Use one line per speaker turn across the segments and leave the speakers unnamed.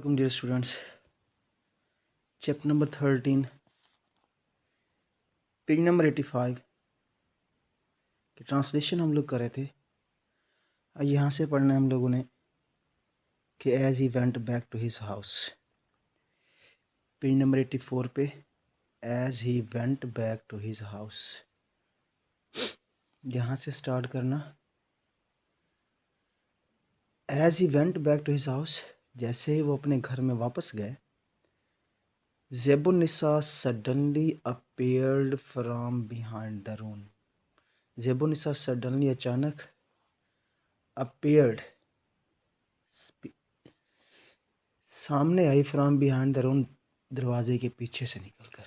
Assalamualaikum dear students. Chapter number 13, page number 85 की translation हम लोग कर रहे थे। यहाँ से पढ़ना है हम लोगों ने कि as he went back to his house. Page number 84 पे as he went back to his house, यहाँ से स्टार्ट करना। As he went back to his house, जैसे ही वो अपने घर में वापस गए, Zebunnisa suddenly appeared from behind the room. Zebunnisa suddenly अचानक, अपीयर्ड सामने आई, फ्रॉम बिहाइंड द रूम दरवाजे के पीछे से निकल कर।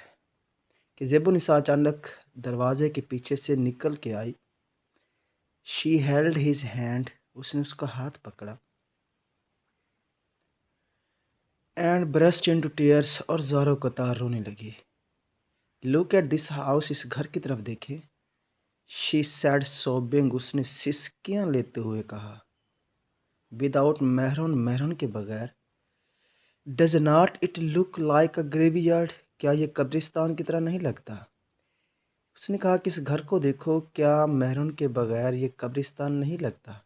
कि ज़ेबुन्निसा अचानक दरवाजे के पीछे से निकल के आई। शी हेल्ड हिज हैंड, उसने उसका हाथ पकड़ा। एंड ब्रस्ट इनटू टीयर्स, और ज़ारो कतार रोने लगी। लुक एट दिस हाउस, इस घर की तरफ देखे। शी सैड सोबिंग, उसने सिसकियाँ लेते हुए कहा। विदाउट मेहरून, मेहरून के बगैर। Does not it look like a graveyard, क्या ये कब्रिस्तान की तरह नहीं लगता। उसने कहा कि इस घर को देखो, क्या मेहरून के बगैर ये कब्रिस्तान नहीं लगता।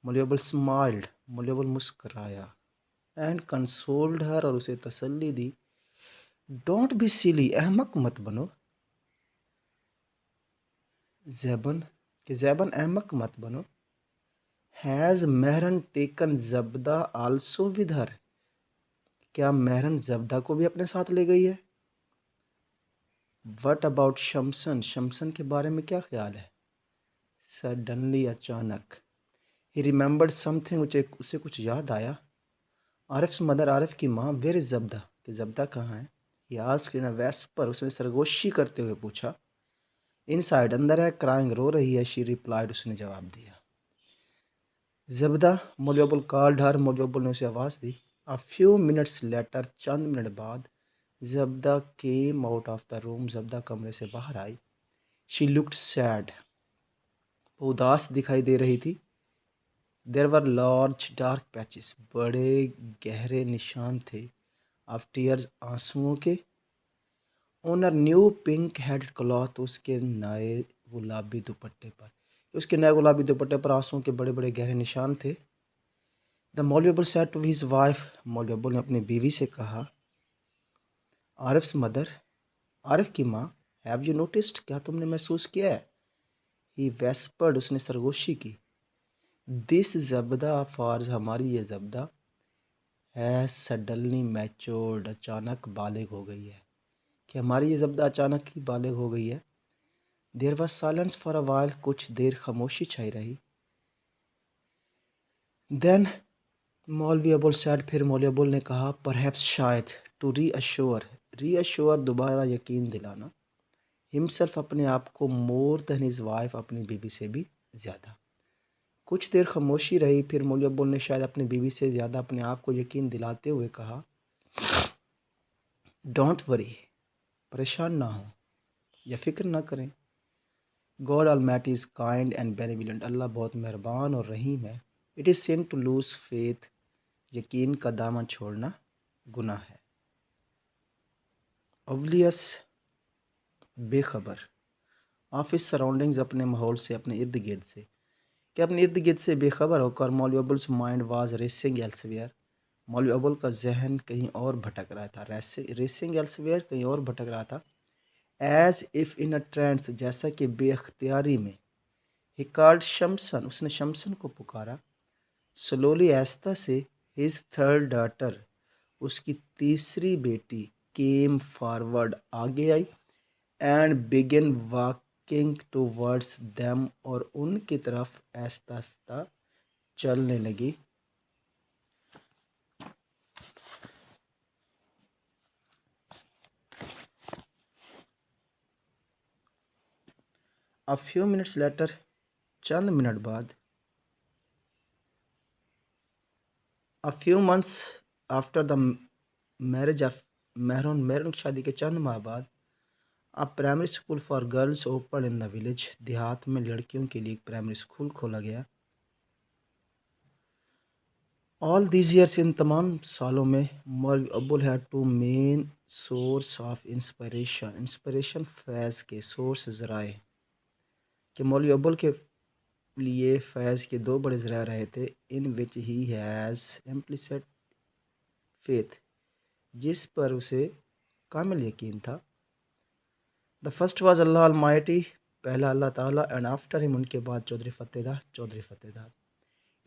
मुलियबल स्माइल्ड, मुलियबल मुस्कराया। एंड कंसोल्ड हर, और उसे तसल्ली दी। डोंट बी सिली, अहमक मत बनो। ज़ैबन, कि ज़ैबन अहमक मत बनो। Has Mehran taken Zabda also with her, क्या मेहरन ज़बदा को भी अपने साथ ले गई है। वट अबाउट शमसन, शमसन के बारे में क्या ख्याल है। सडनली अचानक। ही रिमेंबर्ड समथिंग, उसे कुछ याद आया। आरिफ्स मदर, आरिफ की माँ। वेयर इज़ ज़बदा, कि ज़बदा कहाँ है। He asked in a VSEPR, उसने सरगोशी करते हुए पूछा। इनसाइड, अंदर है। क्राइंग, रो रही है। शी रिप्लाइड, उसने जवाब दिया। ज़बदा, मौलवी कॉल्ड हर, मौलवी ने उसे आवाज़ दी। अ फ्यू मिनट्स लेटर, चंद मिनट बाद। Zabda came out of the room, Zabda कमरे से बाहर आई। शी लुक्ड सैड, वो उदास दिखाई दे रही थी। There were large dark patches, बड़े गहरे निशान थे। ऑफ टीयर्स, आंसुओं के। On a new pink headed cloth, उसके नए गुलाबी दुपट्टे पर। उसके नए गुलाबी दुपट्टे पर आंसुओं के बड़े बड़े गहरे निशान थे। द मौलवी सेड टू हिज वाइफ, मौलवी ने अपनी बीवी से कहा। आरिफ्स मदर, आरिफ की माँ। हैव यू नोटिस्ड, क्या तुमने महसूस किया है। ही वेस्पर्ड, उसने सरगोशी की। दिस ज़बदा फार्ज, हमारी ये ज़बदा। है सडनली मैच्योर्ड, अचानक बालिग हो गई है। कि हमारी ये ज़बदा अचानक ही बालिग हो गई है। There was silence for a while, कुछ देर खामोशी छाई रही। देन मौलवी अबुल सैड, फिर मौलवी अबुल ने कहा। परहैप्स, शायद। टू रीअश्योर, रीअश्योर दोबारा यकीन दिलाना। हिमसेल्फ, अपने आप को। मोर देन हिज वाइफ, अपनी बीवी से भी ज़्यादा। कुछ देर खामोशी रही, फिर मौलवी अबुल ने शायद अपनी बीवी से ज़्यादा अपने आप को यकीन दिलाते हुए कहा। डोंट वरी, परेशान ना हो या फिक्र ना करें। God almighty is kind and benevolent, Allah बहुत मेहरबान और रहीम है। It is sin to lose faith, यकीन का दामन छोड़ना गुनाह है। ऑब्वियस, बेखबर। ऑफ हिज सराउंडिंग्स, अपने माहौल से, अपने इर्द गिर्द से। कि अपने इर्द गिर्द से बेखबर होकर मौलवी अबुल्स माइंड वाज रेसिंग एल्सवेयर, मौलवी अबुल का जहन कहीं और भटक रहा था। रेसिंग एल्सवेयर, कहीं और भटक रहा था। As if in a trance, जैसा कि बेख्तियारी में। ही कॉल्ड शमसन, उसने शमसन को पुकारा। स्लोली, आहिस्ता से। हिज थर्ड डॉटर, उसकी तीसरी बेटी। केम फॉरवर्ड, आगे आई। And begin walking towards them, और उनकी तरफ आहिस्ता आहिस्ता चलने लगी। अ फ्यू मिनट्स लेटर, चंद मिनट बाद। A few months after the marriage of Mehrun, Mehrun की शादी के चंद माह बाद। A primary school for girls open in the village, देहात में लड़कियों के लिए एक प्राइमरी स्कूल खोला गया। آل دیز ایئرس، ان تمام سالوں میں مولوی Abul had two main source of inspiration فیض کے سورس ذرائع کہ مولوی ابول کے لیے فیض کے دو بڑے ذرائع رہے تھے، ان وچ ہی ہیز امپلیسٹ فیتھ، جس پر اسے کامل یقین تھا۔ The first was Allah almighty, پہلا اللہ تعالیٰ، اینڈ آفٹر ہم، ان کے بعد چودھری فتح دار۔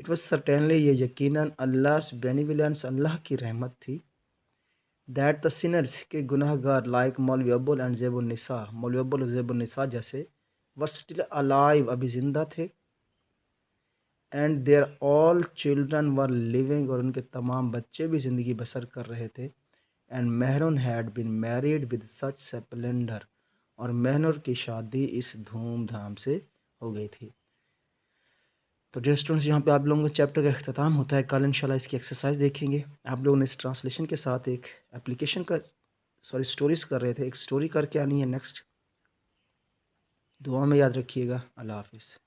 اٹ واز سرٹینلی، یہ یقیناً، اللہ's بینیولینس، اللہ کی رحمت تھی، دیٹ دا سنرز، کے گناہ گار، لائک مولوی ابول اینڈ زیب النساء، مولوی ابول اور زیب النساء جیسے، ور اسٹل الائیو، ابھی زندہ تھے، and there all children were living, اور ان کے تمام بچے بھی زندگی بسر کر رہے تھے، and مہرون had been married with such Splendor, اور مہنور کی شادی اس دھوم دھام سے ہو گئی تھی۔ تو ڈیئر اسٹوڈنٹس، یہاں پہ آپ لوگوں کے چیپٹر کا اختتام ہوتا ہے۔ کل انشاءاللہ اس کی ایکسرسائز دیکھیں گے۔ آپ لوگوں نے اس ٹرانسلیشن کے ساتھ ایک اپلیکیشن کا اسٹوریز کر رہے تھے، ایک اسٹوری کر کے آنی ہے نیکسٹ۔ دعا میں یاد رکھیے گا۔ اللہ حافظ۔